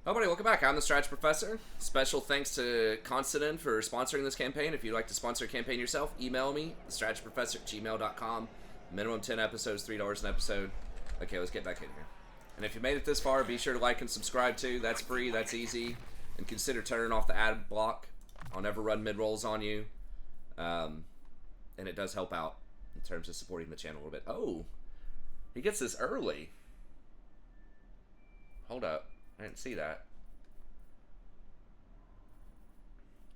Hello, everybody, welcome back. I'm the Strategy Professor. Special thanks to Constantine for sponsoring this campaign. If you'd like to sponsor a campaign yourself, email me, thestrategyprofessor@gmail.com. Minimum 10 episodes, $3 an episode. Okay, let's get back in here. And if you made it this far, be sure to like and subscribe too. That's free, that's easy. And consider turning off the ad block. I'll never run mid-rolls on you. And it does help out in terms of supporting the channel a little bit. Oh, he gets this early. Hold up. I didn't see that.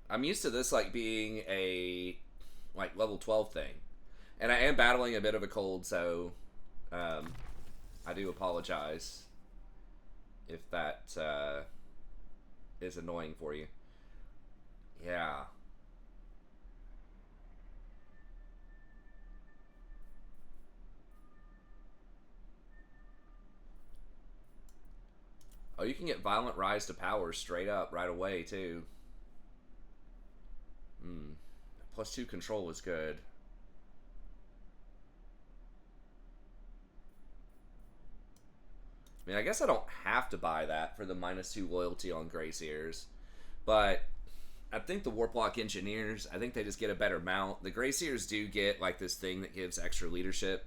I'm used to this like being a like level 12 thing. And I am battling a bit of a cold, so I do apologize if that is annoying for you. Yeah. Oh, you can get Violent Rise to Power straight up right away, too. +2 control is good. I mean, I guess I don't have to buy that for the -2 loyalty on Grayseers. But I think the Warplock Engineers, I think they just get a better mount. The Grayseers do get, like, this thing that gives extra leadership.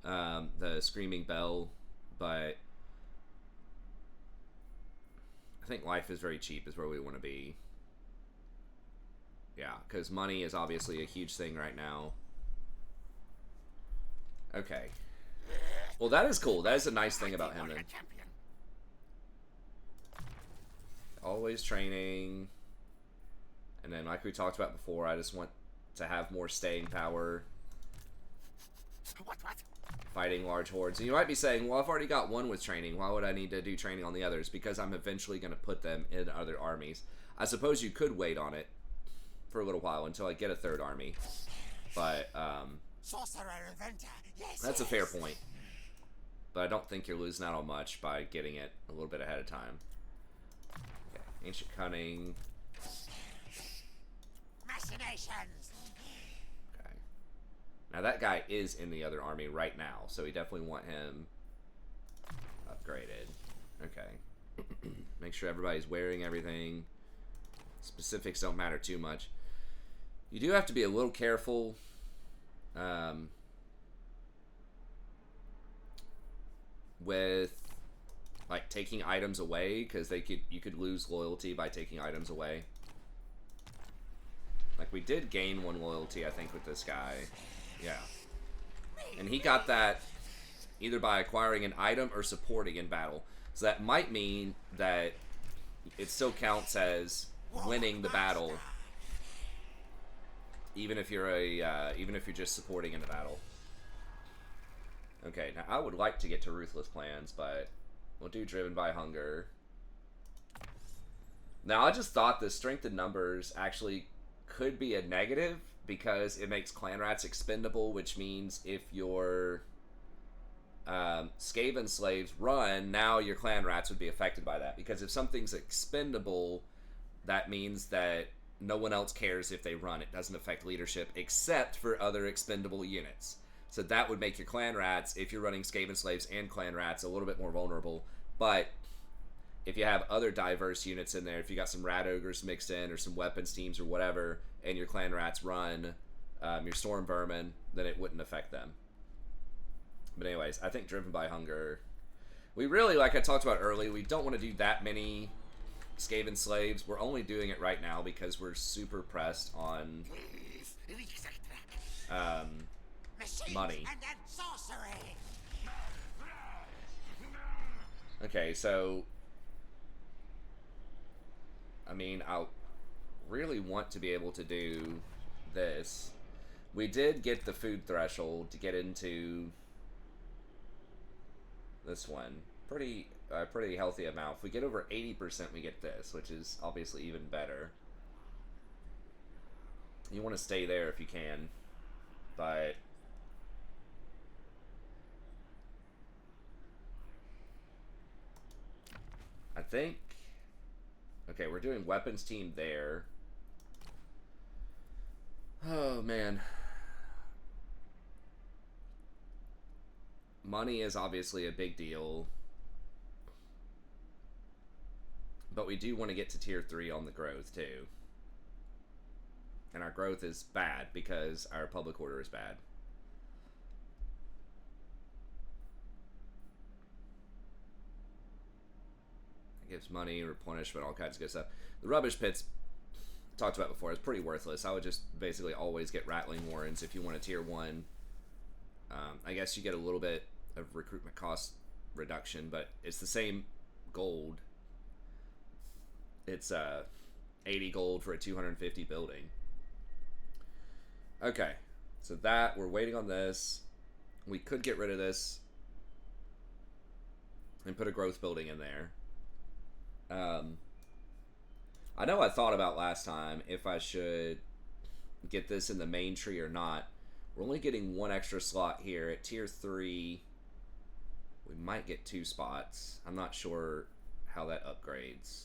The Screaming Bell. But I think life is very cheap is where we want to be. Yeah, because money is obviously a huge thing right now. Okay. Well, that is cool. That is a nice thing about him, then. Always training. And then, like we talked about before, I just want to have more staying power. What? Fighting large hordes. And you might be saying, well, I've already got one with training. Why would I need to do training on the others? Because I'm eventually going to put them in other armies. I suppose you could wait on it for a little while until I get a third army. But, that's a fair point. But I don't think you're losing out on much by getting it a little bit ahead of time. Okay. Ancient Cunning. Machinations. Okay. Now that guy is in the other army right now, so we definitely want him upgraded. Okay. Make sure everybody's wearing everything. Specifics don't matter too much. You do have to be a little careful. With like taking items away, because you could lose loyalty by taking items away. Like we did gain 1 loyalty, I think, with this guy. Yeah. And he got that either by acquiring an item or supporting in battle. So that might mean that it still counts as winning the battle, even if you're just supporting in the battle. Okay, now I would like to get to Ruthless Plans, but we'll do Driven by Hunger. Now, I just thought the strength in numbers actually could be a negative because it makes clan rats expendable, which means if your Skaven slaves run, now your clan rats would be affected by that. Because if something's expendable, that means that no one else cares if they run. It doesn't affect leadership except for other expendable units. So that would make your clan rats, if you're running Skaven slaves and clan rats, a little bit more vulnerable. But if you have other diverse units in there, if you got some rat ogres mixed in or some weapons teams or whatever, and your clan rats run your storm vermin, then it wouldn't affect them. But anyways, I think Driven by Hunger. We really, like I talked about earlier, we don't want to do that many Skaven slaves. We're only doing it right now because we're super pressed on money. Okay, so I mean, I really want to be able to do this. We did get the food threshold to get into this one. Pretty healthy amount. If we get over 80%, we get this, which is obviously even better. You want to stay there if you can, but I think, okay, we're doing weapons team there. Oh, man. Money is obviously a big deal. But we do want to get to tier 3 on the growth, too. And our growth is bad because our public order is bad. It gives money, replenishment, all kinds of good stuff. The rubbish pits, talked about before, is pretty worthless. I would just basically always get rattling warrens if you want a tier 1. I guess you get a little bit of recruitment cost reduction, but it's the same gold. It's 80 gold for a 250 building. Okay, so that, we're waiting on this. We could get rid of this and put a growth building in there. I know I thought about last time if I should get this in the main tree or not. We're only getting 1 extra slot here. At tier 3, we might get 2 spots. I'm not sure how that upgrades.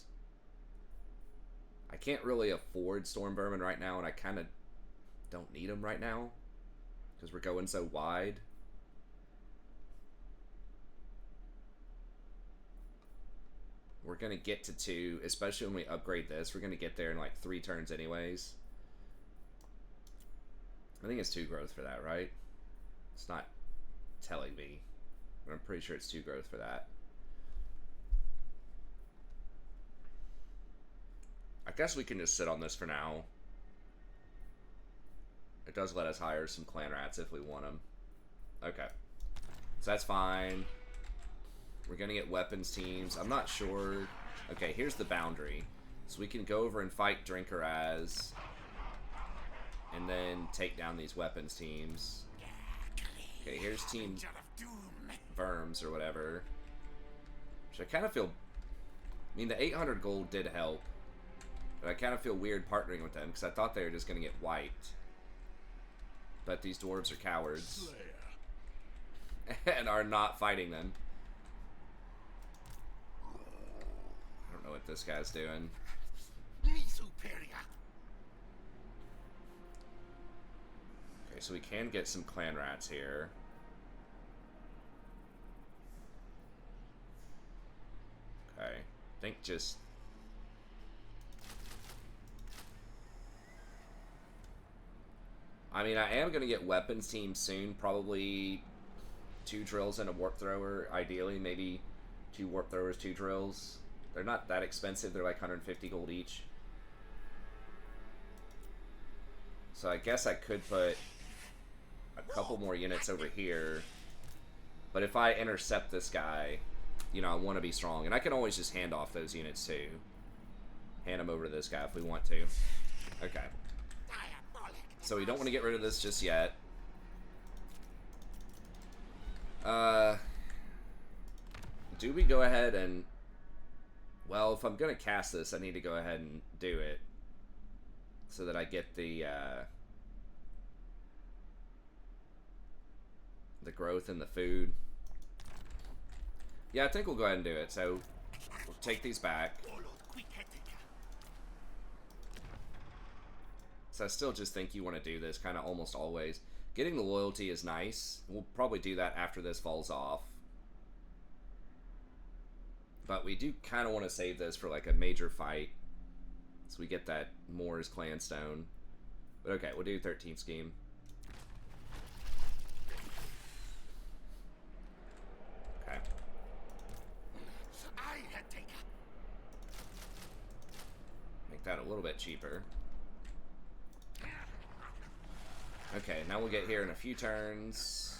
I can't really afford Storm Vermin right now, and I kind of don't need them right now because we're going so wide. We're going to get to 2, especially when we upgrade this. We're going to get there in like 3 turns anyways. I think it's 2 growth for that, right? It's not telling me, but I'm pretty sure it's 2 growth for that. I guess we can just sit on this for now. It does let us hire some clan rats if we want them. Okay. So that's fine. We're going to get weapons teams. I'm not sure. Okay, here's the boundary. So we can go over and fight Drinkeraz. And then take down these weapons teams. Okay, here's Team Verms or whatever. Which I kind of feel... I mean, the 800 gold did help. But I kind of feel weird partnering with them, because I thought they were just going to get wiped. But these dwarves are cowards. And are not fighting them. I don't know what this guy's doing. Me superior. Okay, so we can get some clan rats here. Okay. I think just... I mean, I am going to get weapons teams soon. Probably 2 drills and a warp thrower. Ideally, maybe 2 warp throwers, 2 drills. They're not that expensive. They're like 150 gold each. So I guess I could put a couple more units over here. But if I intercept this guy, you know, I want to be strong. And I can always just hand off those units too. Hand them over to this guy if we want to. Okay. So we don't want to get rid of this just yet. Do we go ahead and... Well, if I'm going to cast this, I need to go ahead and do it. So that I get the growth and the food. Yeah, I think we'll go ahead and do it. So, we'll take these back. So I still just think you want to do this kind of almost always. Getting the loyalty is nice. We'll probably do that after this falls off. But we do kind of want to save this for like a major fight. So we get that Moore's Clanstone. But okay, we'll do 13 scheme. Okay. Make that a little bit cheaper. Okay, now we'll get here in a few turns.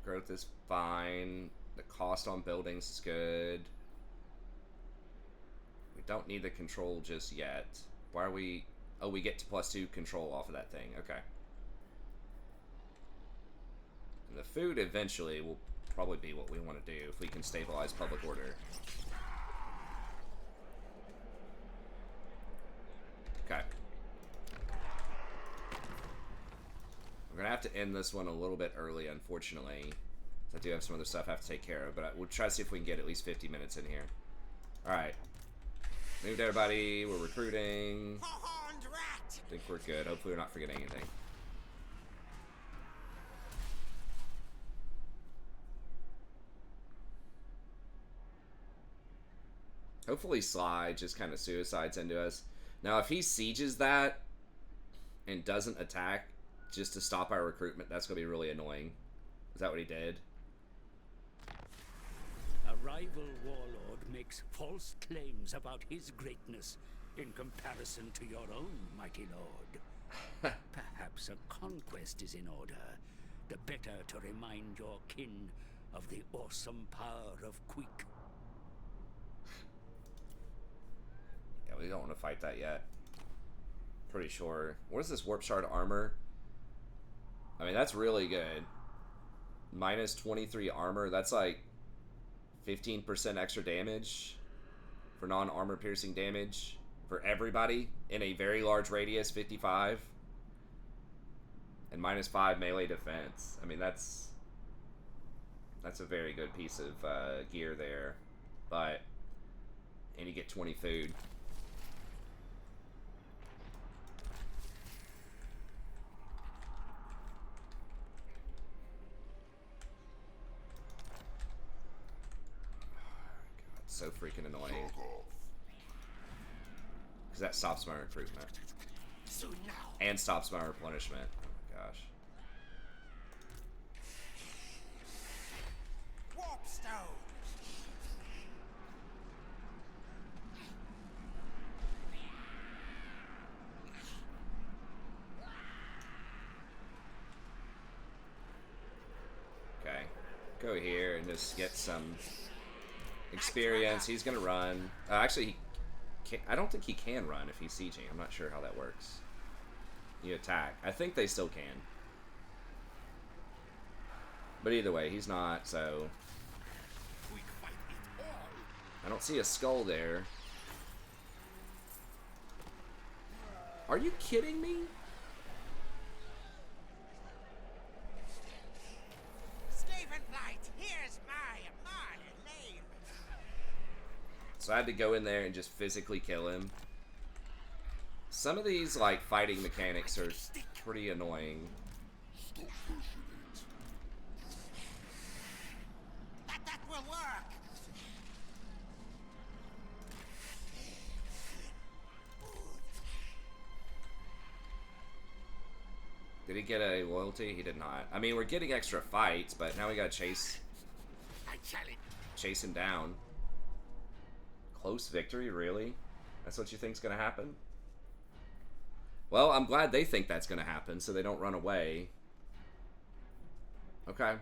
Growth is fine. The cost on buildings is good. We don't need the control just yet. Why are we... Oh, we get to +2 control off of that thing. Okay. And the food eventually will probably be what we want to do if we can stabilize public order. Okay. We're going to have to end this one a little bit early, unfortunately. I do have some other stuff I have to take care of, but we'll try to see if we can get at least 50 minutes in here. Alright. Moved everybody. We're recruiting. I think we're good. Hopefully we're not forgetting anything. Hopefully Sly just kind of suicides into us. Now, if he sieges that and doesn't attack just to stop our recruitment, that's going to be really annoying. Is that what he did? A rival warlord makes false claims about his greatness in comparison to your own, mighty lord. Perhaps a conquest is in order, the better to remind your kin of the awesome power of Queek. Yeah, we don't want to fight that yet. Pretty sure. What is this warp shard armor? I mean, that's really good. Minus 23 armor. That's like 15% extra damage for non-armor piercing damage for everybody in a very large radius, 55. And minus 5 melee defense. I mean, that's a very good piece of gear there. But, and you get 20 food. So freaking annoying. Because that stops my recruitment. And stops my replenishment. Oh my gosh. Warp stone. Okay. Go here and just get some experience. He's gonna run. Actually, he can't, I don't think he can run if he's sieging. I'm not sure how that works. You attack. I think they still can. But either way, he's not, so... I don't see a skull there. Are you kidding me? Skaven light, here's my name. So I had to go in there and just physically kill him. Some of these, like, fighting mechanics are pretty annoying. That will work. Did he get a loyalty? He did not. I mean, we're getting extra fights, but now we gotta chase him down. Close victory, really? That's what you think's gonna happen? Well, I'm glad they think that's gonna happen, so they don't run away. Okay.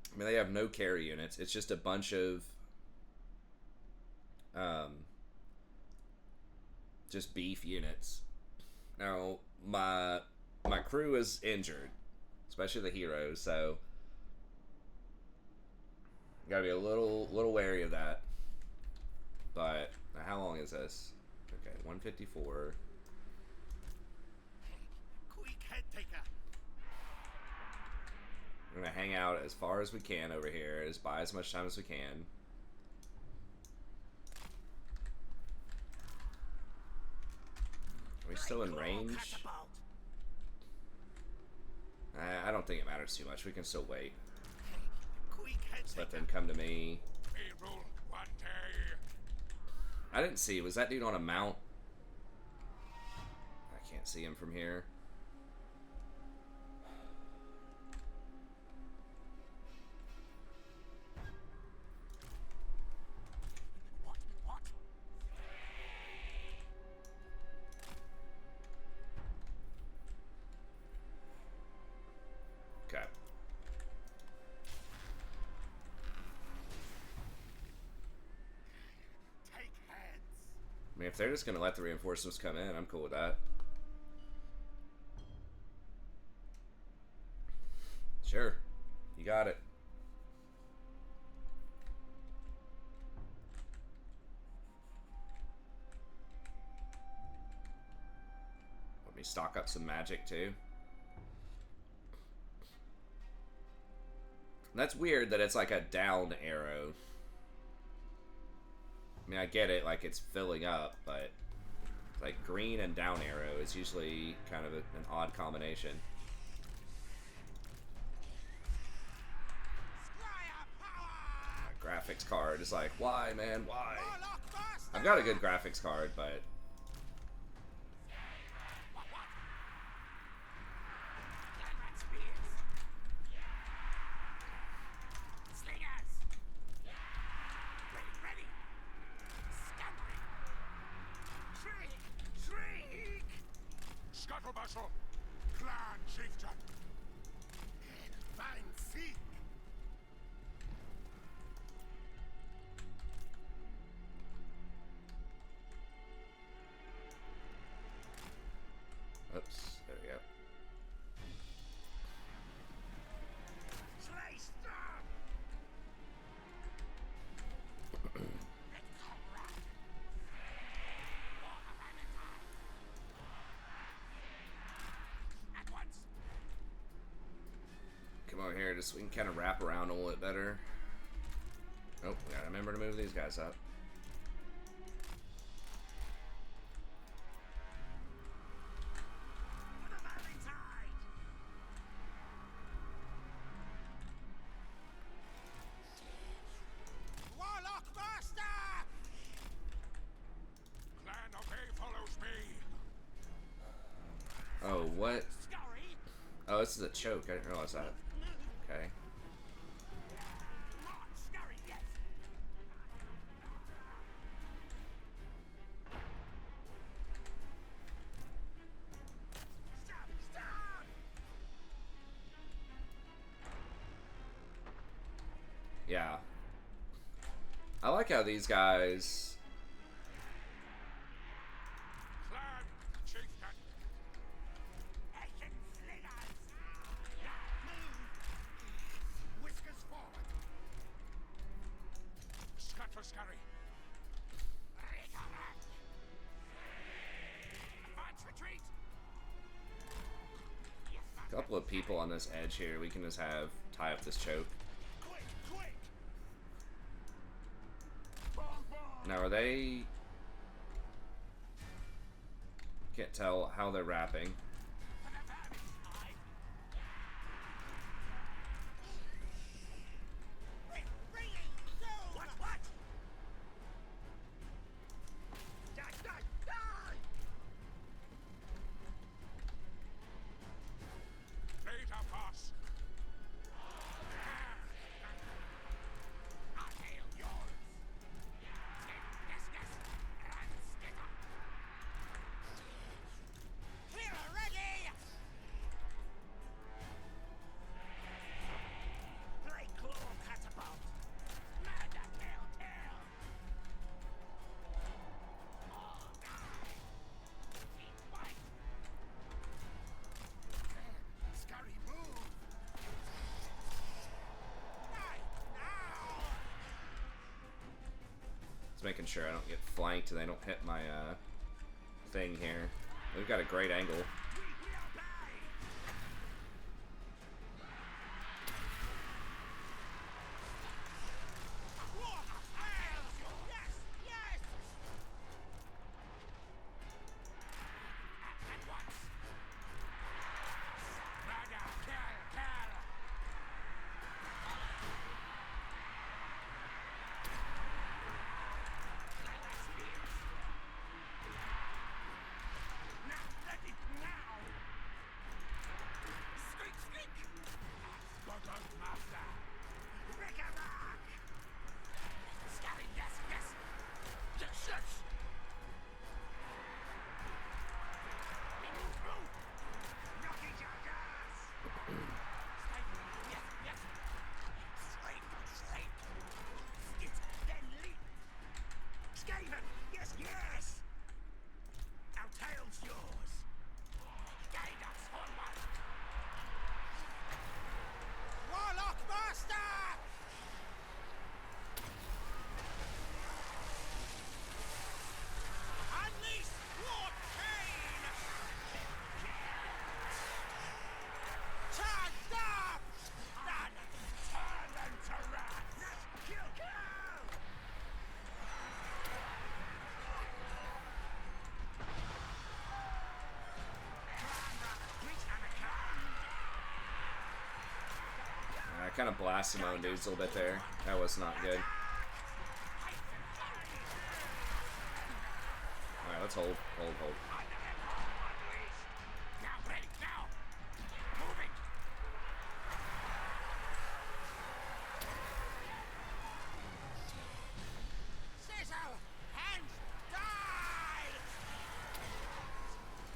I mean, they have no carry units. It's just a bunch of just beef units. Now, my crew is injured, especially the heroes, so gotta be a little wary of that. But how long is this? Okay, 154. Queek head taker. We're gonna hang out as far as we can over here, just buy as much time as we can. Are we still in range? I don't think it matters too much. We can still wait. Just let them come to me. I didn't see. Was that dude on a mount? I can't see him from here. Okay. I mean, if they're just gonna let the reinforcements come in, I'm cool with that. Sure. You got it. Let me stock up some magic too. That's weird that it's like a down arrow. I mean, I get it, like it's filling up, but like green and down arrow is usually kind of an odd combination. graphics card. It's like, why, man? Why? Warlock master! I've got a good graphics card, but Clan spears! Slingers! Ready, ready! Scampering! Shriek! Shriek! Scuttlebustle! Clan chieftain! Fine feet! oops, there we go. Slice them! Let's go rock! Warhammer time! At once! Come over here, just so we can kind of wrap around a little bit better. Oh, we gotta remember to move these guys up. For the valley tide! Warlock master! Clan obey follows me! Oh, what? Scurry! Oh, this is a choke. I didn't realize that. Okay. Not scurry yet! Stop! Stop! Yeah. I like how these guys... Clan chieftain! Action slingers! Move! Whiskers forward! Scuttle scurry! Recollect! Advance retreat! Yes, A couple of people on this edge here. We can just have tie up this choke. quick! Quick! Now, are they... Can't tell how they're wrapping. For the valley tide! Ringing! Go! What? Die! Die! Die! Beta pass! I'll hail yours! Yes, yes! And skitter! Clearer ready! Play claw catapult! Murder telltale! All die! Keep white! Scurry move! Die now! Just making sure I don't get flanked and they don't hit my thing here. We've got a great angle. We obey! Yes! Yes! At once! Murder! Kill! Now, let it now! Squeak, squeak! Scuttle master! Rick-a-rack! Scurry, yes, yes! Yes, yes! We move through! Rocky Joggers! Yes, yes! Straight, straight! Skit, then leap! Skaven! Yes, yes! Our tail's yours! Guide us forward! Warlock Master! Unleash Lord Cain! Charged up! None! Turn them to rats! Kill, kill! I kind of blasted my own dudes a little bit there. That was not good. let's hold. Hold. Now, ready, now! Moving! Cecil! Hands! Die!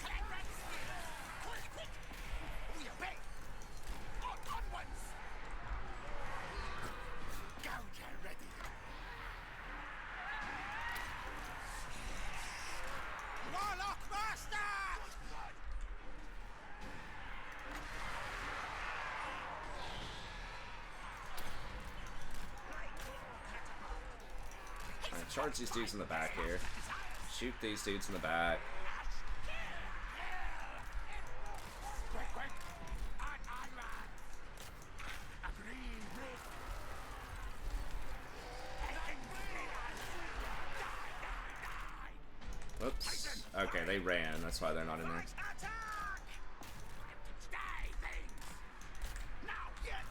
Clanrats! Quick! We obey! Onwards! Gouger ready! Warlock Master! Alright, charge these dudes in the back here. Shoot these dudes in the back. Quick! On, lad! Agree, Rick! Whoops. Okay, they ran. That's why they're not in there. Attack! Die, things! Now, yes!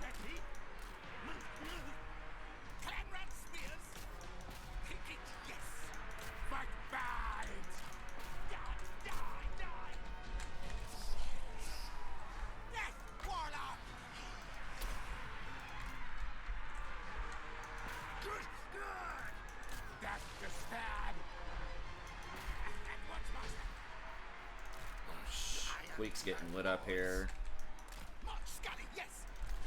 Ready? Clanrat spears! Kick it, yes! Fight bite! Die! Death, Warlock! Good! That's the stab! And what's master? Queek's getting lit up here. Mark Scully, yes!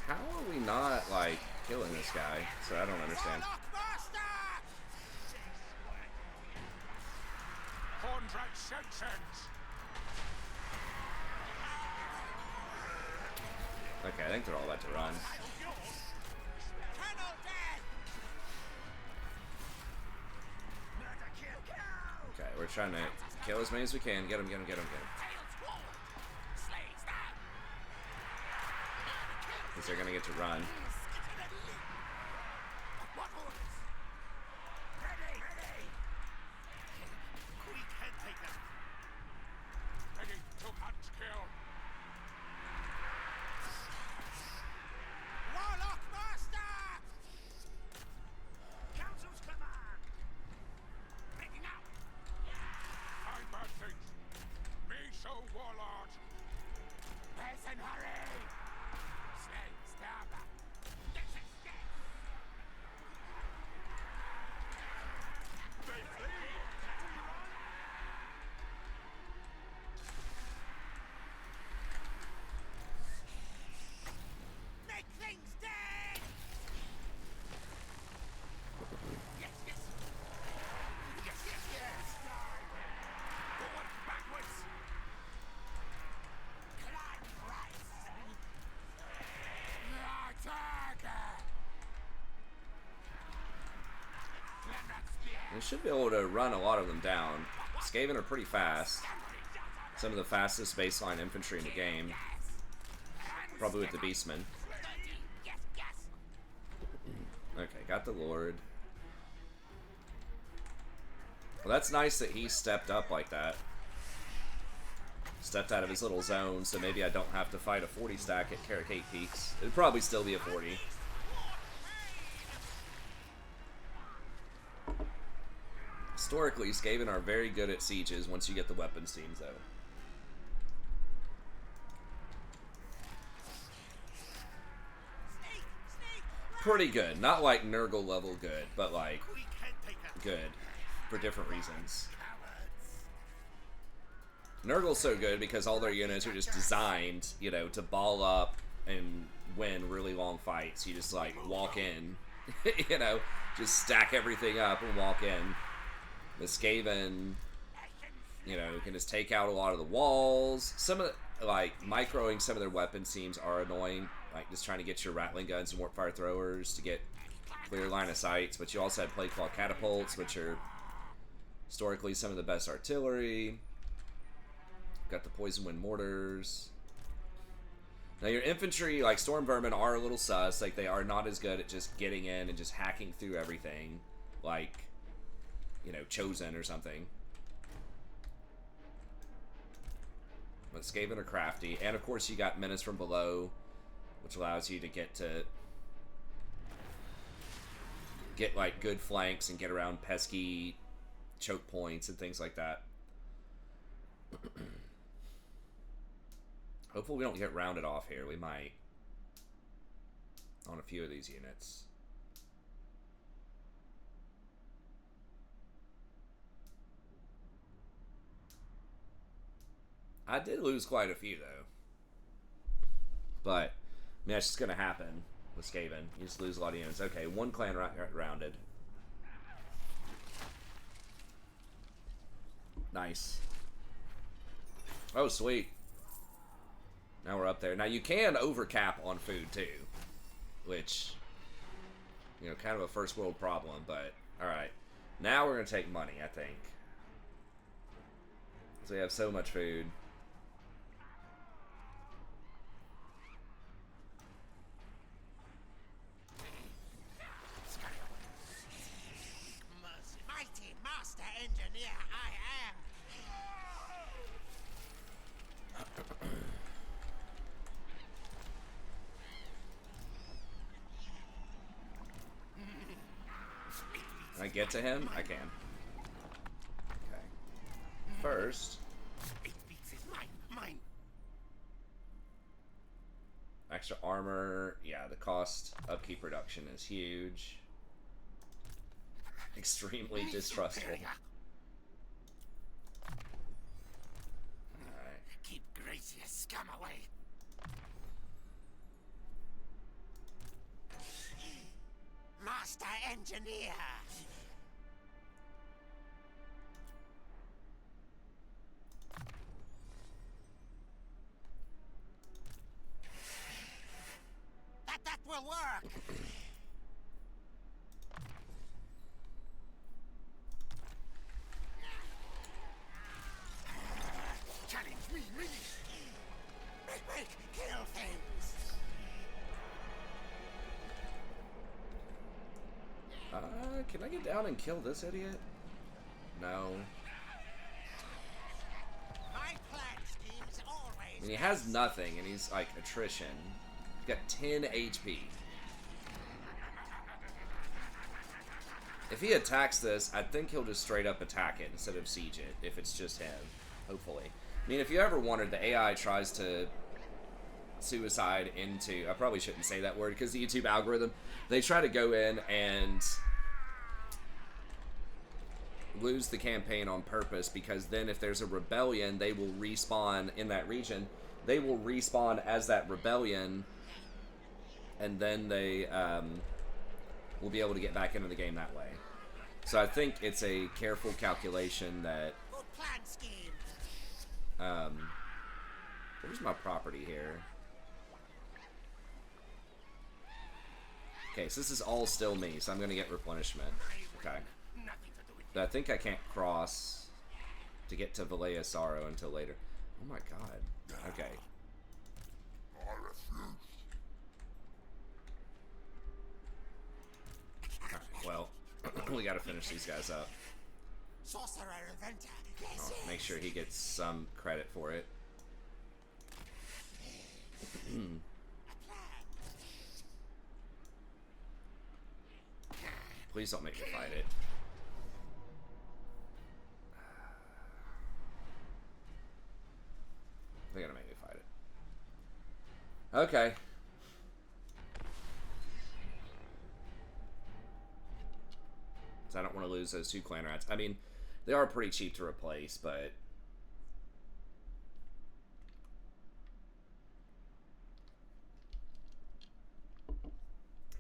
How are we not, like, killing this guy? So I don't understand. Warlock Master! Horndrake Simpsons! Okay, I think they're all about to run. Colonel dead! Okay, we're trying to kill as many as we can. Get him. Tails forward! Slays down! Because they're gonna get to run. What orders? Ready! Queek head taker! Ready to hunt kill! Warlock Master! Council's command! Making out! I bad things! Me so warlord! Person hurry! Slay, stabber! This is death! They flee! Make things dead! Yes! Forward, backwards! Climb, rise! Attack! Clanrat spear! We should be able to run a lot of them down. Skaven are pretty fast. Some of the fastest baseline infantry in the game. Probably with the Beastmen. Yes! Okay, got the Lord. Well, that's nice that he stepped up like that. Stepped out of his little zone, so maybe I don't have to fight a 40 stack at Caracate Peaks. It'd probably still be a 40. Historically, Skaven are very good at sieges once you get the weapons teams, though. Pretty good. Not like Nurgle level good, but like Queek head taker! good for different reasons. Nurgle's so good because all their units are just designed, you know, to ball up and win really long fights. You just like walk in, you know, just stack everything up and walk in. The Skaven, you know, can just take out a lot of the walls. Some of the, like, microing some of their weapon seams are annoying. Like, just trying to get your rattling guns and warp fire throwers to get clear line of sights. But you also have plague claw catapults, which are historically some of the best artillery. Got the poison wind mortars. Now your infantry, like storm vermin, are a little sus. Like, they are not as good at just getting in and just hacking through everything, like, you know, Chosen or something. But Skaven are crafty. And of course you got Menace from Below, which allows you to get like good flanks and get around pesky choke points and things like that. Hopefully we don't get rounded off here. We might on a few of these units. I did lose quite a few though, but I mean that's just gonna happen with Skaven. You just lose a lot of units. Okay, one clan rounded. Nice. Oh, sweet. Now we're up there. Now you can overcap on food too, which, you know, kind of a first world problem, but alright. Now we're going to take money, I think. So we have so much food. Mighty master engineer I am. Can I get to him? I can. Okay. First, Mine. extra armor. Yeah, the cost upkeep reduction is huge. Extremely distrustful. Alright. Keep Gracious scum away. Master engineer. That will work. Challenge me. Make, kill things. Can I get down and kill this idiot? No. My plan schemes always. I mean, he has nothing, and he's like attrition. He's got 10 HP. If he attacks this, I think he'll just straight up attack it instead of siege it, if it's just him. Hopefully. I mean, if you ever wondered, the AI tries to suicide into... I probably shouldn't say that word, because the YouTube algorithm, they try to go in and lose the campaign on purpose, because then if there's a rebellion, they will respawn in that region. They will respawn as that rebellion, and then they will be able to get back into the game that way. So I think it's a careful calculation that... Good plan scheme. Where's my property here? Okay, so this is all still me, so I'm going to get replenishment. Okay. But I think I can't cross to get to Valea Sorrow until later. Oh my god. Okay. Alright, well, we gotta finish these guys up. Sorcerer inventor. I'll make sure he gets some credit for it. Please don't make me fight it. They're gonna make me fight it. Okay. So I don't want to lose those 2 clan rats. I mean, they are pretty cheap to replace, but...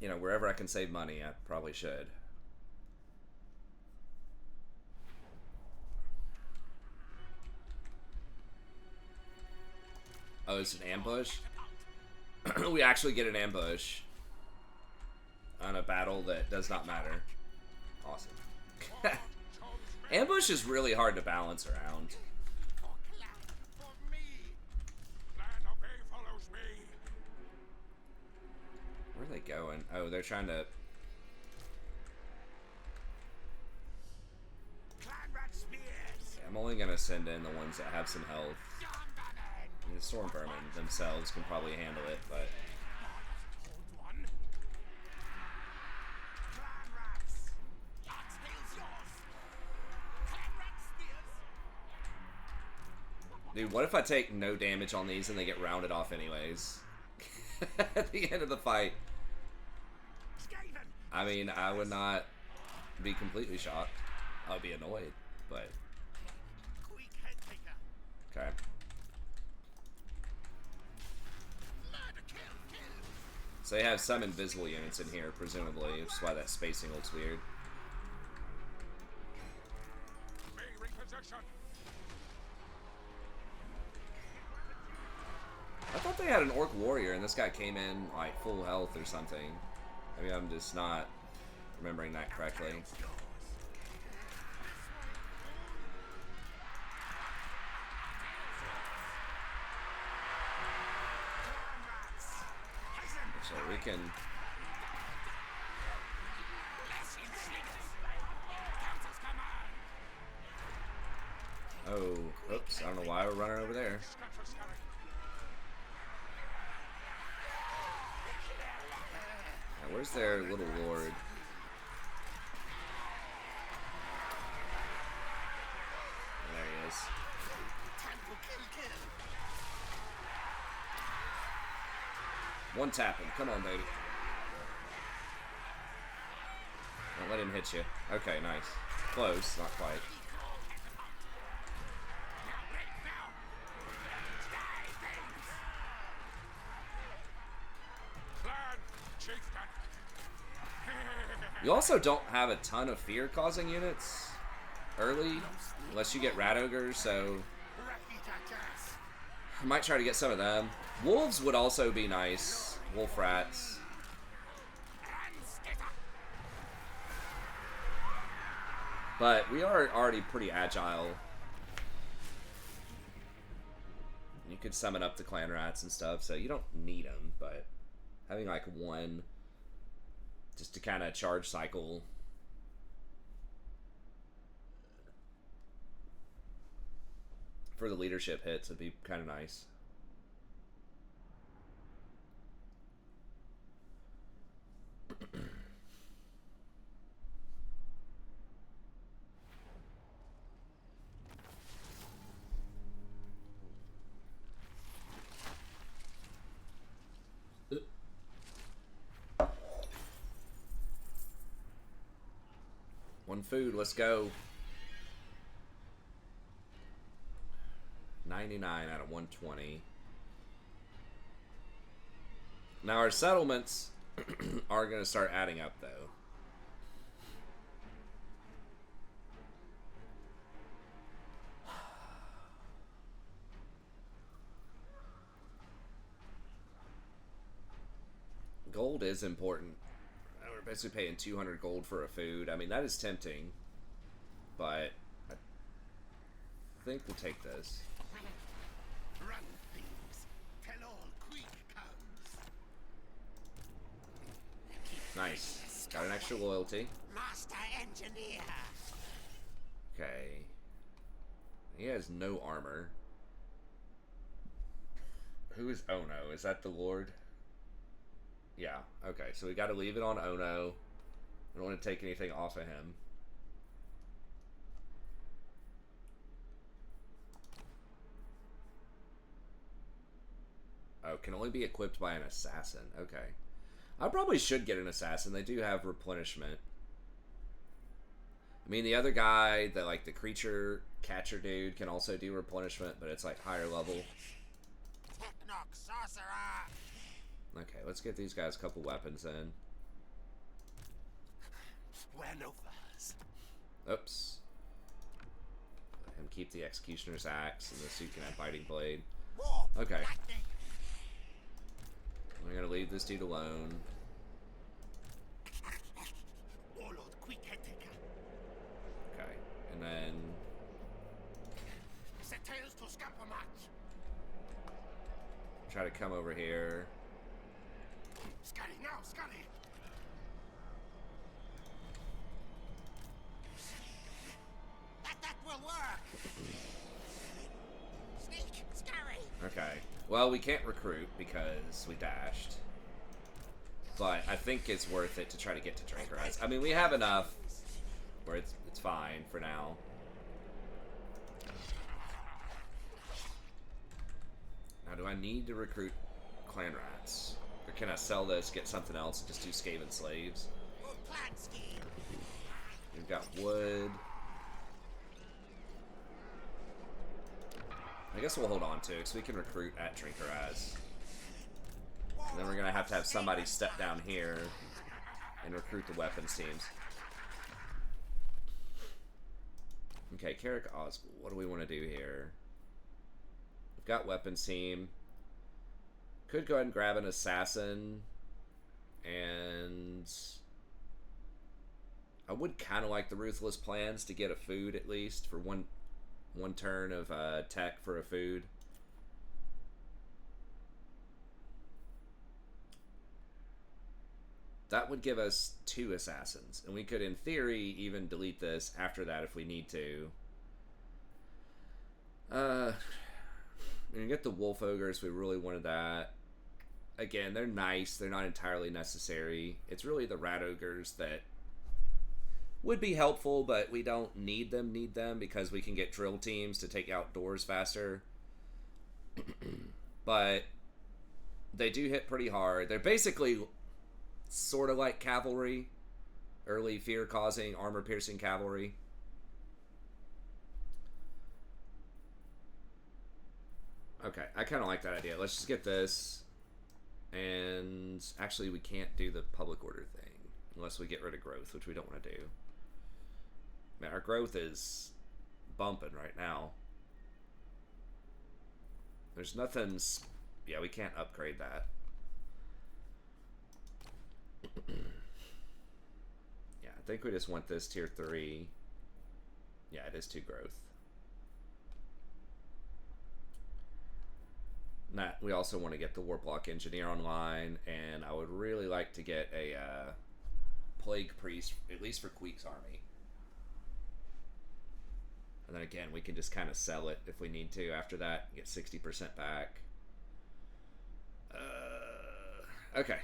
you know, wherever I can save money, I probably should. Oh, it's an ambush? We actually get an ambush on a battle that does not matter. Awesome. Ambush is really hard to balance around. For me. Plan obey follows me. Where are they going? Oh, they're trying to... Clan rat spears. I'm only gonna send in the ones that have some health. storm vermin themselves can probably handle it, but Hold one. Clan rats. Oxtail's yours. Clan rat spears. dude, what if I take no damage on these and they get rounded off anyways? At the end of the fight. Skaven. I mean, I would not be completely shocked. I would be annoyed, but Queek head taker. okay. Murder kill. So they have some invisible units in here, presumably, which is why that spacing looks weird. Be reposition. I thought they had an orc warrior and this guy came in like full health or something. Maybe I'm just not remembering that correctly. So we can... Oh, oops, I don't know why we're running over there. Now, where's their little lord? There he is. One tap him. Come on, baby. Don't let him hit you. Okay, nice. Close, not quite. You also don't have a ton of fear-causing units early, unless you get rat ogres, so I might try to get some of them. Wolves would also be nice. Wolf rats. But we are already pretty agile. You could summon up the clan rats and stuff, so you don't need them, but having like one just to kind of charge cycle for the leadership hits would be kind of nice. One food, let's go. 99 out of 120. Now our settlements are going to start adding up though. Gold is important. We're basically paying 200 gold for a food. I mean, that is tempting, but I think we'll take this. Run things. Tell all Queek comes. Nice. Got an extra loyalty. Master engineer. Okay. He has no armor. Who is Ono? Is that the Lord? Yeah, okay, so we gotta leave it on Ono. I don't want to take anything off of him. Oh, can only be equipped by an assassin. Okay. I probably should get an assassin. They do have replenishment. I mean, the other guy, the like the creature catcher dude, can also do replenishment, but it's like higher level. Technoc sorcerer. Okay, let's get these guys a couple weapons in. Wear no furs. Oops. Let him keep the executioner's axe, and the suit can have biting blade. War. Okay. Lightning. We're gonna leave this dude alone. Warlord Queek head taker. Okay, and then Set tails to scamper match. try to come over here. Scurry now, scurry. That will work. Sneak, scurry. Okay. Well, we can't recruit because we dashed. But I think it's worth it to try to get to Drinker Eyes. I mean, we have enough where it's fine for now. Now, do I need to recruit clan rats? Or can I sell this, get something else, and just do Skaven slaves? Good plan, scheme. We've got wood. I guess we'll hold on to it, because we can recruit at Drinker Eyes. And then we're going to have somebody step down here and recruit the weapons teams. Okay, Carrick Oswald, what do we want to do here? We've got weapons team. Could go ahead and grab an assassin. And I would kind of like the Ruthless Plans to get a food at least for one turn of tech for a food. That would give us 2 assassins, and we could, in theory, even delete this after that if we need to. We can get the Wolf Ogres, we really wanted that. Again, they're nice, they're not entirely necessary. It's really the Rat Ogres that would be helpful, but we don't need them because we can get drill teams to take out doors faster. But they do hit pretty hard. They're basically sort of like cavalry, early fear-causing, armor-piercing cavalry. Okay, I kind of like that idea. Let's just get this. And actually, we can't do the public order thing unless we get rid of growth, which we don't want to do. Man, our growth is bumping right now. There's nothing... Yeah, we can't upgrade that. Yeah, I think we just want this tier 3. Yeah, it is 2 growth. We also want to get the Warplock Engineer online, and I would really like to get a Plague Priest, at least for Queek's army. And then again, we can just kind of sell it if we need to after that, get 60% back. Okay. I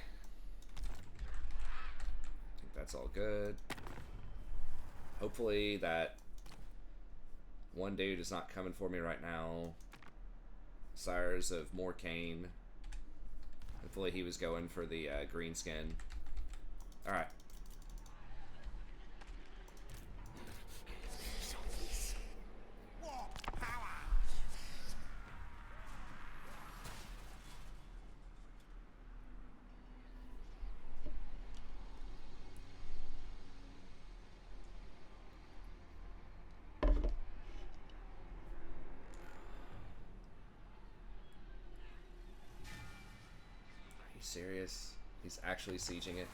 think that's all good. Hopefully that one dude is not coming for me right now. Sires of Morcane. Hopefully he was going for the green skin. Alright. Serious? He's actually sieging it?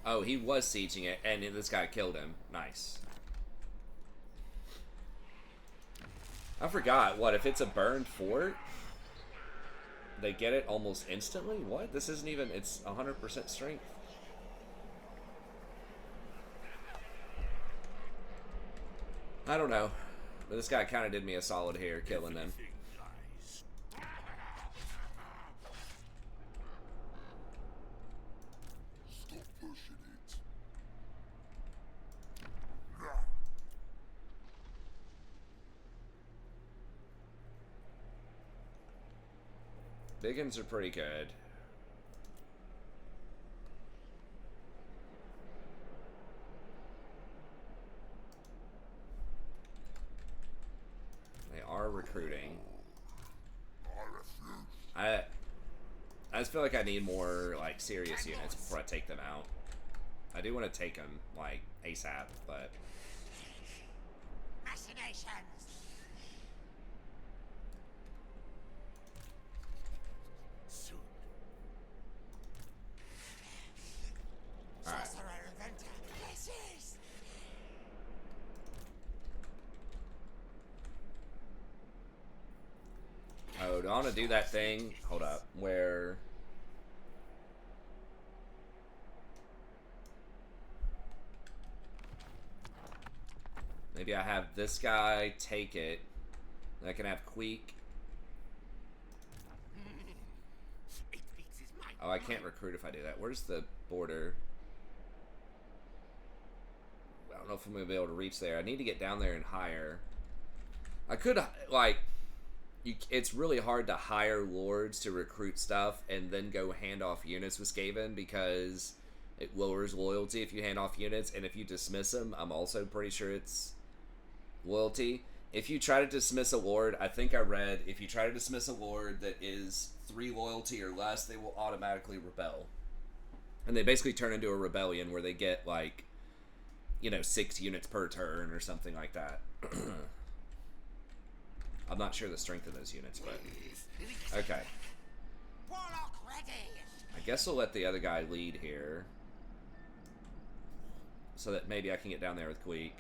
Oh, he was sieging it, and this guy killed him. Nice. I forgot. What, if it's a burned fort? They get it almost instantly? What? This isn't even... It's 100% strength. I don't know. But this guy kind of did me a solid here, killing them. Stop pushing it. Biggins are pretty good. They are recruiting. I just feel like I need more like serious units before I take them out. I do want to take them like ASAP, but Machinations. Soon. all right. Sorcerer inventor. This is. Oh, do I want to do that thing. Hold up. Where... maybe I have this guy take it. And I can have Queek. Oh, I can't recruit if I do that. Where's the border? I don't know if I'm going to be able to reach there. I need to get down there and hire. I could, like... it's really hard to hire lords to recruit stuff and then go hand off units with Skaven because it lowers loyalty if you hand off units, and if you dismiss them, I'm also pretty sure it's loyalty. If you try to dismiss a lord, I think I read, if you try to dismiss a lord that is 3 loyalty or less, they will automatically rebel. And they basically turn into a rebellion where they get, like, 6 units per turn or something like that. I'm not sure the strength of those units, but... okay. I guess we'll let the other guy lead here. So that maybe I can get down there with Queek.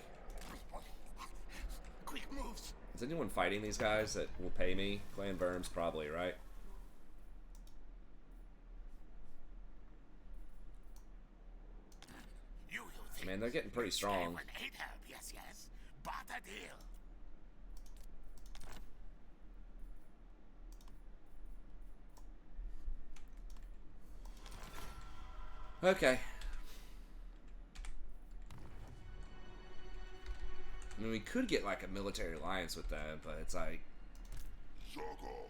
Quick moves. Is anyone fighting these guys that will pay me? Clan Burns, probably, right? Man, they're getting pretty strong. Yes, yes. Barter deal. Okay. I mean, we could get like a military alliance with them, but it's like... Shut off.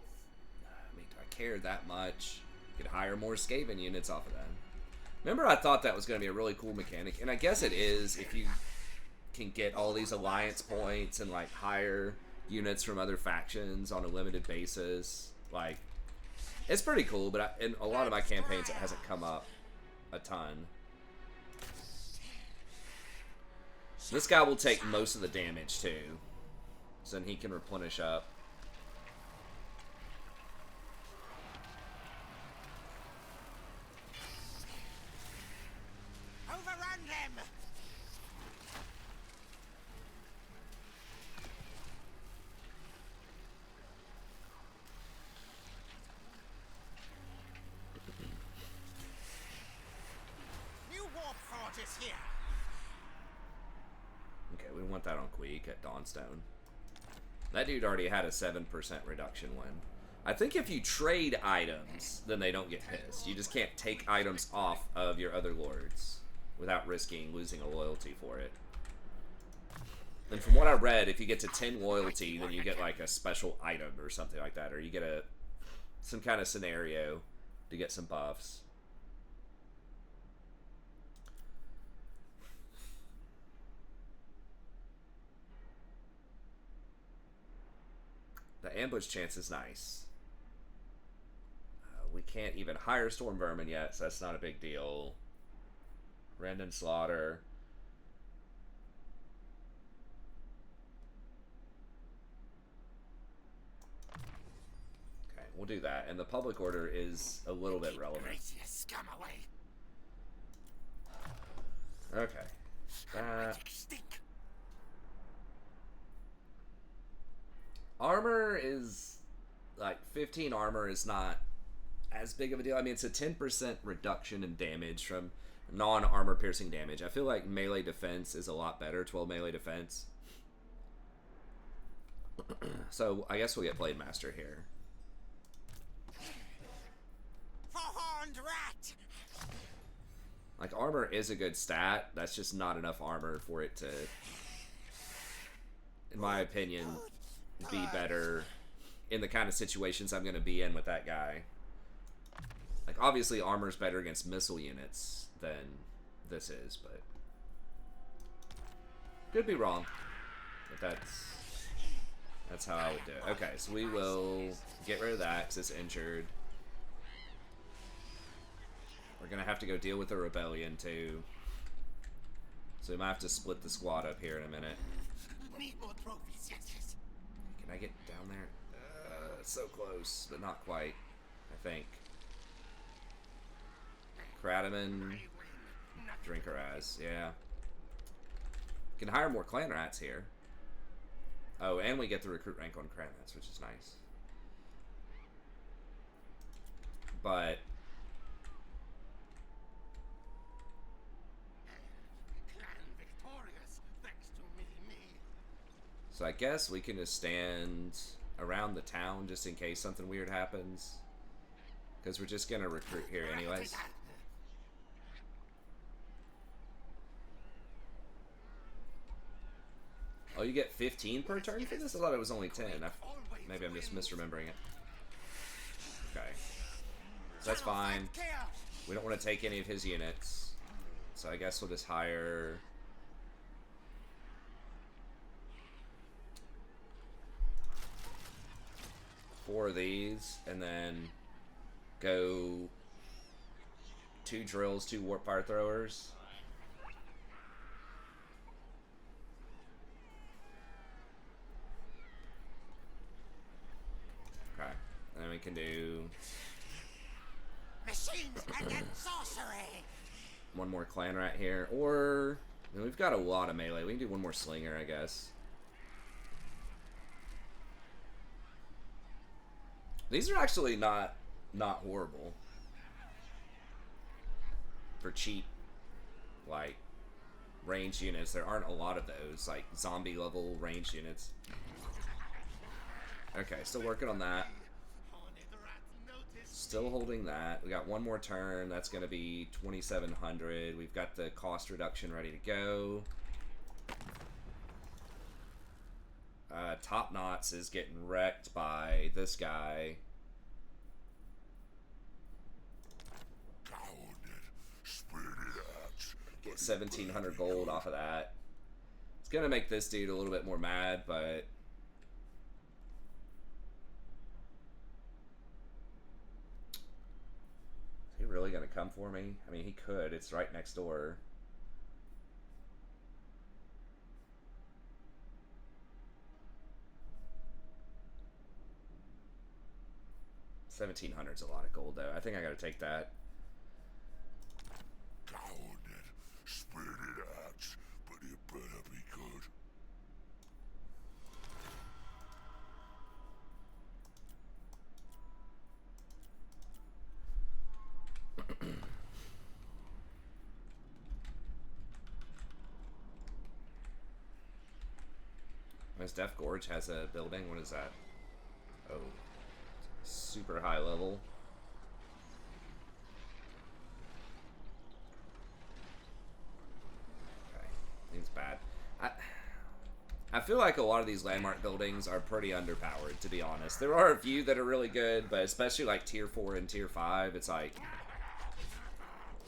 I mean, do I care that much? Could hire more Skaven units off of them. Remember, I thought that was going to be a really cool mechanic, and I guess it is if you can get all these alliance points and like hire units from other factions on a limited basis. Like, it's pretty cool, but in a lot of my campaigns, it hasn't come up a ton. This guy will take most of the damage too, so then he can replenish up. Overrun them. New warp fort is here. Okay, we want that on Queek at Dawnstone. That dude already had a 7% reduction win. I think if you trade items, then they don't get pissed. You just can't take items off of your other lords without risking losing a loyalty for it. And from what I read, if you get to 10 loyalty, then you get like a special item or something like that, or you get some kind of scenario to get some buffs. The ambush chance is nice. We can't even hire Storm Vermin yet, so that's not a big deal. Random Slaughter. Okay, we'll do that. And the public order is a little bit relevant. Scum away. Okay. Armor is, like, 15 armor is not as big of a deal. I mean, it's a 10% reduction in damage from non-armor piercing damage. I feel like melee defense is a lot better, 12 melee defense. So, I guess we'll get Blade Master here. Four-horned rat. Like, armor is a good stat. That's just not enough armor for it to, in my opinion, be better in the kind of situations I'm going to be in with that guy. Like, obviously armor's better against missile units than this is, but could be wrong. But that's how I would do it. Okay, so we will get rid of that because it's injured. We're going to have to go deal with the rebellion too. So we might have to split the squad up here in a minute. Need more trophies. Yes, yes. Can I get down there? So close, but not quite, I think. Krataman, Drinkeraz, yeah. Can hire more clan rats here. Oh, and we get the recruit rank on clan rats, which is nice. But Clan victorious, thanks to me. so I guess we can just stand around the town just in case something weird happens. Because we're just gonna recruit here anyways. Oh, you get 15 per turn for this? I thought it was only 10. Maybe I'm just misremembering it. Okay. So that's fine. We don't want to take any of his units. So I guess we'll just hire... 4 of these, and then go 2 drills, 2 warp fire throwers. Okay, and then we can do Machines and then sorcery. 1 more clan rat here, or I mean, we've got a lot of melee. We can do 1 more slinger, I guess. These are actually not horrible for cheap, like, ranged units. There aren't a lot of those, like, zombie level ranged units. Okay, still working on that. Still holding that. We got 1 more turn. That's going to be 2,700. We've got the cost reduction ready to go. Top Knots is getting wrecked by this guy. Get 1,700 gold off of that. It's gonna make this dude a little bit more mad, but is he really gonna come for me? I mean, he could. It's right next door. $1,700's a lot of gold, though. I think I gotta take that. Spirited axe, but it better be good. Miss Death Gorge has a building. What is that? Oh, super high level. Okay, thing's bad. I feel like a lot of these landmark buildings are pretty underpowered, to be honest. There are a few that are really good, but especially like tier 4 and tier 5, it's like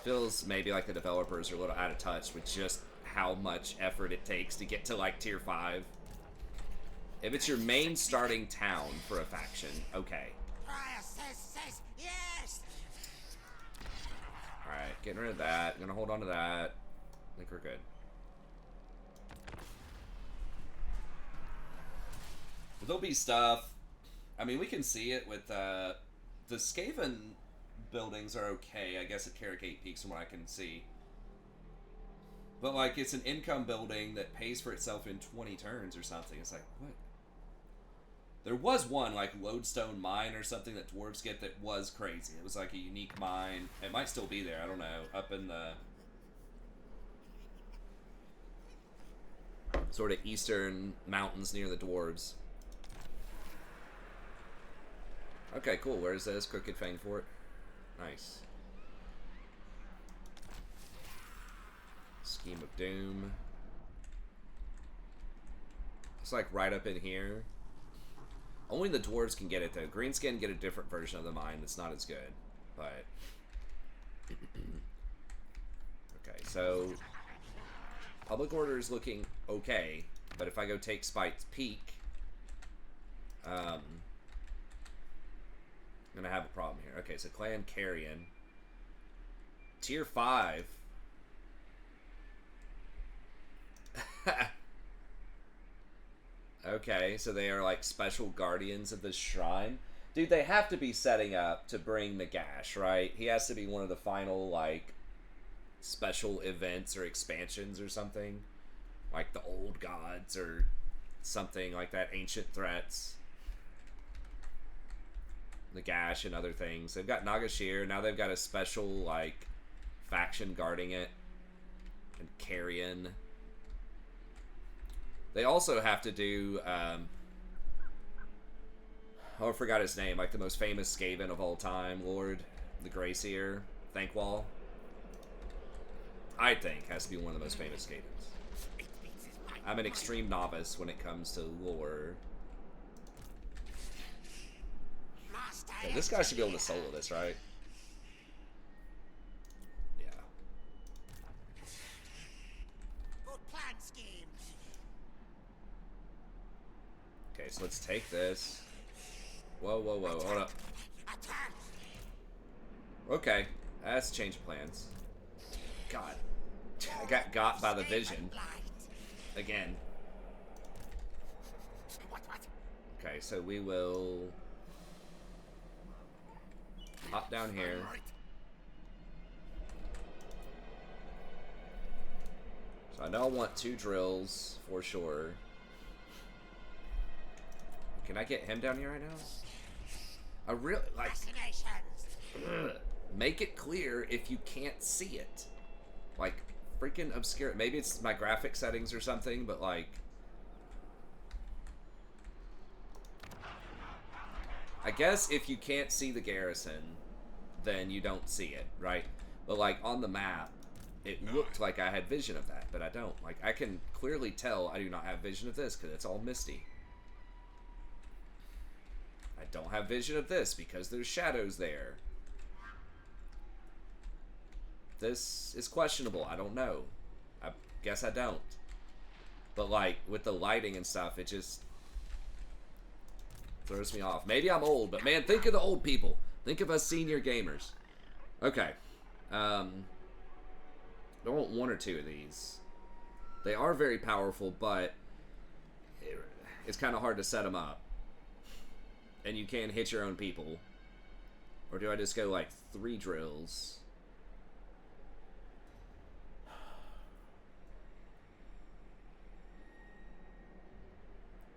feels maybe like the developers are a little out of touch with just how much effort it takes to get to like tier 5. If it's your main starting town for a faction, okay. Says yes. Alright, getting rid of that. Gonna hold on to that. I think we're good. But there'll be stuff. I mean, we can see it with the Skaven buildings are okay, I guess, at Carricate Peaks from what I can see. But, like, it's an income building that pays for itself in 20 turns or something. It's like, what? There was one, like, Lodestone Mine or something that dwarves get that was crazy. It was, like, a unique mine. It might still be there, I don't know. Up in the sort of eastern mountains near the dwarves. Okay, cool. Where's this? Crooked Fang Fort. Nice. Scheme of Doom. It's like right up in here. Only the dwarves can get it though. Greenskin get a different version of the mine that's not as good. But okay, so public order is looking okay, but if I go take Spite's Peak, I'm gonna have a problem here. Okay, so Clan Carrion. Tier 5. Okay, so they are like special guardians of this shrine. Dude, they have to be setting up to bring Nagash, right? He has to be one of the final, like, special events or expansions or something. Like the Old Gods or something like that. Ancient Threats. the Gash and other things. They've got Nagashir. Now they've got a special, like, faction guarding it. And Carrion. They also have to do, oh, I forgot his name. Like, the most famous Skaven of all time. Lord, the Grayseer. Thankwall. I think has to be one of the most famous Skavens. I'm an extreme novice when it comes to lore. Okay, this guy should be able to solo this, right? Yeah. Good plan scheme. Okay, so let's take this. Whoa, whoa, whoa, hold up. Attack. Okay, that's a change of plans. God. I got by the vision. Again. What? Okay, so we will hop down here. So I know I want 2 drills for sure. Can I get him down here right now? I really like. Make it clear if you can't see it. Like, freaking obscure. Maybe it's my graphic settings or something, but like, I guess if you can't see the garrison, then you don't see it, right? But like on the map, it looked like I had vision of that, but I don't. Like, I can clearly tell I do not have vision of this because it's all misty. I don't have vision of this because there's shadows there. This is questionable. I don't know. I guess I don't. But like, with the lighting and stuff, it just throws me off. Maybe I'm old, but man, think of the old people. Think of us senior gamers. Okay. I want 1 or 2 of these. They are very powerful, but it's kind of hard to set them up. And you can hit your own people. Or do I just go like 3 drills?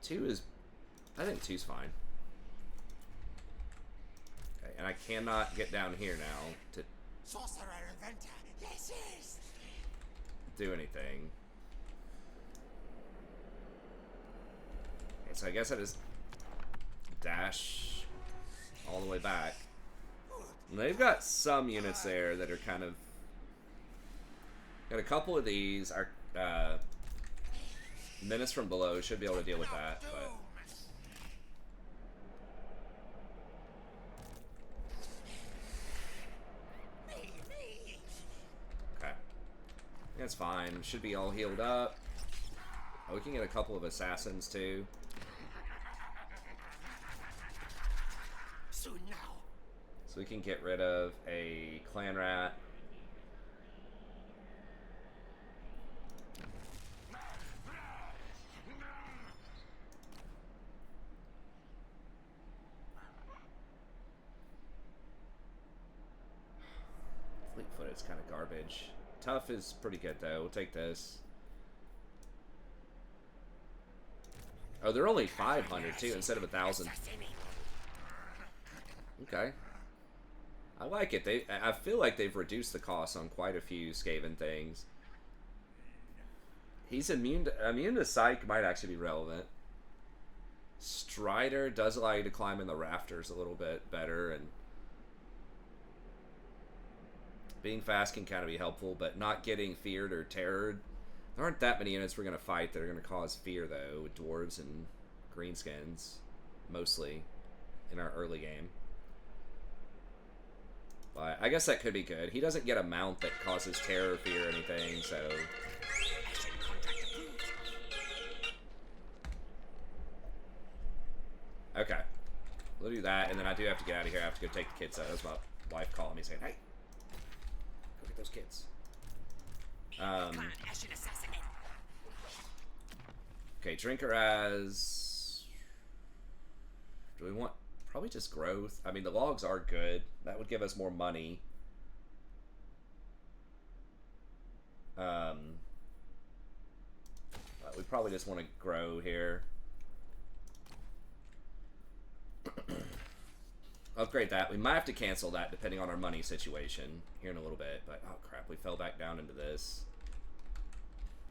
Two is, I think 2's fine. Okay, and I cannot get down here now to Sorcerer inventor. Yes. do anything. Okay, so I guess I just dash all the way back. And they've got some units there that are kind of, got a couple of these. Our menace from below should be able to deal with that, but okay, that's fine. Should be all healed up. Oh, we can get a couple of assassins too. Soon now. So we can get rid of a clan rat. Fleetfoot is kind of garbage. Tough is pretty good though. We'll take this. Oh, they're only 500 too instead of 1,000. Okay. I like it. I feel like they've reduced the cost on quite a few Skaven things. He's immune to Psych might actually be relevant. Strider does allow you to climb in the rafters a little bit better, and being fast can kind of be helpful, but not getting feared or terrored. There aren't that many units we're going to fight that are going to cause fear, though, with dwarves and greenskins, mostly, in our early game. But I guess that could be good. He doesn't get a mount that causes terror, fear, or anything, so... Okay. We'll do that, and then I do have to get out of here. I have to go take the kids out. That's my wife calling me saying, hey, go get those kids. Okay, Drinker as... Do we want... Probably just growth. I mean, the logs are good. That would give us more money. But we probably just want to grow here. upgrade that. We might have to cancel that depending on our money situation here in a little bit. But, oh crap, we fell back down into this.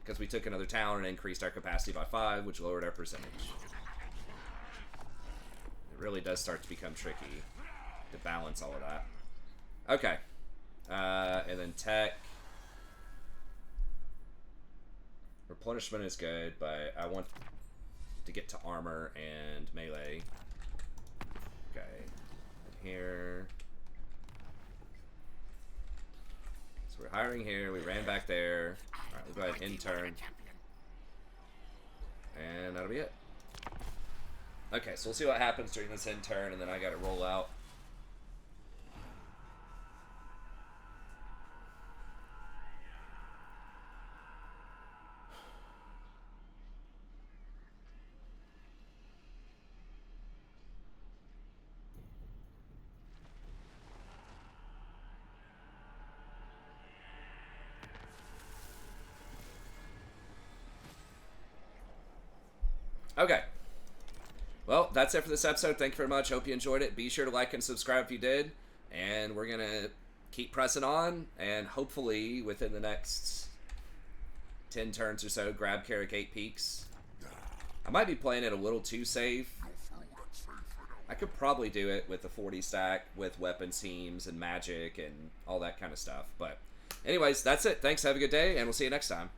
Because we took another town and increased our capacity by 5, which lowered our percentage. It really does start to become tricky to balance all of that. Okay. And then tech. Replenishment is good, but I want to get to armor and melee. Okay. And here. So we're hiring here. We ran back there. Alright, we'll go ahead and intern. And that'll be it. Okay, so we'll see what happens during this intern, and then I gotta roll out. Okay. Well, that's it for this episode. Thank you very much. Hope you enjoyed it. Be sure to like and subscribe if you did. And we're going to keep pressing on. And hopefully, within the next 10 turns or so, grab Carrick 8 Peaks. I might be playing it a little too safe. I could probably do it with the 40 stack with weapon teams and magic and all that kind of stuff. But anyways, that's it. Thanks. Have a good day. And we'll see you next time.